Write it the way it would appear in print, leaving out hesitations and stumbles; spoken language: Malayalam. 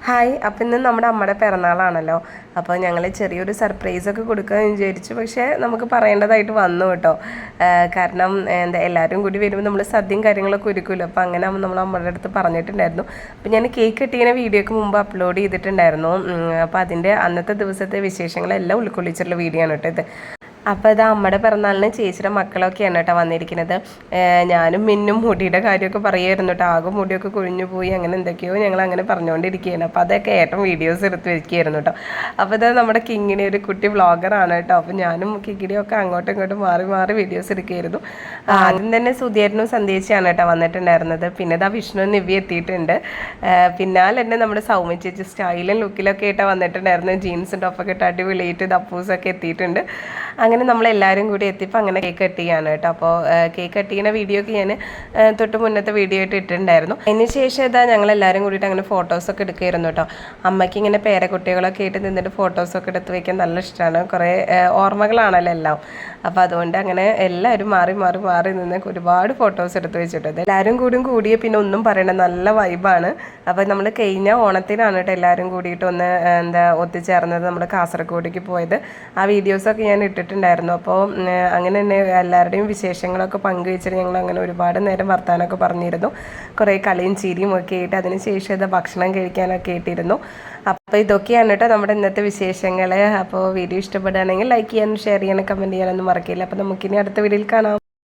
ഹായ്, അപ്പം ഇന്ന് നമ്മുടെ അമ്മയുടെ പിറന്നാളാണല്ലോ. അപ്പോൾ ഞങ്ങൾ ചെറിയൊരു സർപ്രൈസൊക്കെ കൊടുക്കാമെന്ന് വിചാരിച്ചു. പക്ഷേ നമുക്ക് പറയേണ്ടതായിട്ട് വന്നു കേട്ടോ. കാരണം എല്ലാവരും കൂടി വരുമ്പോൾ നമ്മൾ സദ്യയും കാര്യങ്ങളൊക്കെ ഒരുക്കുമല്ലോ. അപ്പോൾ അങ്ങനെ നമ്മൾ അമ്മയുടെ അടുത്ത് പറഞ്ഞിട്ടുണ്ടായിരുന്നു. അപ്പോൾ ഞാൻ കേക്ക് കട്ടിങ്ങനെ വീഡിയോക്ക് മുമ്പ് അപ്ലോഡ് ചെയ്തിട്ടുണ്ടായിരുന്നു. അപ്പോൾ അതിൻ്റെ അന്നത്തെ ദിവസത്തെ വിശേഷങ്ങളെല്ലാം ഉൾക്കൊള്ളിച്ചിട്ടുള്ള വീഡിയോ ആണ് കേട്ടോ ഇത്. അപ്പോൾ ഇത് അമ്മയുടെ പിറന്നാളിന് ചേച്ചിയുടെ മക്കളൊക്കെയാണ് കേട്ടോ വന്നിരിക്കുന്നത്. ഞാനും മിന്നും മുടിയുടെ കാര്യമൊക്കെ പറയുമായിരുന്നു കേട്ടോ. ആകെ മുടിയൊക്കെ കൊഴിഞ്ഞു പോയി, അങ്ങനെ എന്തൊക്കെയോ ഞങ്ങൾ അങ്ങനെ പറഞ്ഞുകൊണ്ടിരിക്കുകയാണ്. അപ്പോൾ അതൊക്കെ ഏട്ടൻ വീഡിയോസ് എടുത്ത് വെക്കുകയായിരുന്നു കേട്ടോ. അപ്പോൾ ഇത് നമ്മുടെ കിങ്ങിണി ഒരു കുട്ടി വ്ളോഗറാണ് കേട്ടോ. അപ്പോൾ ഞാനും കിങ്ങിണിയൊക്കെ അങ്ങോട്ടും ഇങ്ങോട്ടും മാറി മാറി വീഡിയോസ് എടുക്കുകയായിരുന്നു. ആദ്യം തന്നെ സുധിയേട്ടനും സന്ദേശിച്ചാണ് കേട്ടോ വന്നിട്ടുണ്ടായിരുന്നത്. പിന്നെ ഇതാ വിഷ്ണു നിവ്യ എത്തിയിട്ടുണ്ട്. പിന്നാലെ തന്നെ നമ്മുടെ സൗമ്യ ചേച്ചി സ്റ്റൈലും ലുക്കിലൊക്കെ ആയിട്ടാണ് വന്നിട്ടുണ്ടായിരുന്നു. ജീൻസും ടോപ്പൊക്കെ ഇട്ട് അടിപൊളിയായിട്ട് ദപ്പൂസൊക്കെ എത്തിയിട്ടുണ്ട്. അങ്ങനെ നമ്മളെല്ലാവരും കൂടി എത്തിയപ്പോൾ അങ്ങനെ കേക്ക് കട്ട് ചെയ്യാണ് കേട്ടോ. അപ്പോൾ കേക്ക് കട്ട് ചെയ്യുന്ന വീഡിയോ ഒക്കെ ഞാൻ തൊട്ട് മുന്നത്തെ വീഡിയോ ആയിട്ട് ഇട്ടിട്ടുണ്ടായിരുന്നു. അതിന് ശേഷം ഇതാ ഞങ്ങളെല്ലാവരും കൂടിയിട്ട് അങ്ങനെ ഫോട്ടോസൊക്കെ എടുക്കുമായിരുന്നു കേട്ടോ. അമ്മയ്ക്ക് ഇങ്ങനെ പേരക്കുട്ടികളൊക്കെ ആയിട്ട് നിന്നിട്ട് ഫോട്ടോസൊക്കെ എടുത്ത് വയ്ക്കാൻ നല്ല ഇഷ്ടമാണ്. കുറേ ഓർമ്മകളാണല്ലോ എല്ലാം. അപ്പോൾ അതുകൊണ്ട് അങ്ങനെ എല്ലാവരും മാറി മാറി മാറി നിന്ന് ഒരുപാട് ഫോട്ടോസ് എടുത്ത് വെച്ചിട്ടത്. എല്ലാവരും കൂടിയ പിന്നെ ഒന്നും പറയണ്ട, നല്ല വൈബാണ്. അപ്പോൾ നമ്മൾ കഴിഞ്ഞ ഓണത്തിനാണ് കേട്ടോ എല്ലാവരും കൂടിയിട്ട് ഒന്ന് ഒത്തുചേർന്നത്, നമ്മൾ കാസർഗോഡേക്ക് പോയത്. ആ വീഡിയോസൊക്കെ ഞാൻ ഇട്ടിട്ടുണ്ടായിരുന്നു. അപ്പോൾ അങ്ങനെ തന്നെ എല്ലാവരുടെയും വിശേഷങ്ങളൊക്കെ പങ്കുവെച്ചിട്ട് ഞങ്ങൾ അങ്ങനെ ഒരുപാട് നേരം വർത്താനമൊക്കെ പറഞ്ഞിരുന്നു. കുറേ കളിയും ചിരിയും ഒക്കെ ആയിട്ട് അതിന് ശേഷം ഇത് ഭക്ഷണം കഴിക്കാനൊക്കെ ഇട്ടിരുന്നു. അപ്പോൾ ഇതൊക്കെയാണ് കേട്ടോ നമ്മുടെ ഇന്നത്തെ വിശേഷങ്ങൾ. അപ്പോൾ വീഡിയോ ഇഷ്ടപ്പെടുകയാണെങ്കിൽ ലൈക്ക് ചെയ്യാനും ഷെയർ ചെയ്യാനും കമൻറ്റ് ചെയ്യാനൊന്നും മറക്കില്ല. അപ്പോൾ നമുക്കിനി അടുത്ത വീഡിയോയിൽ കാണാം.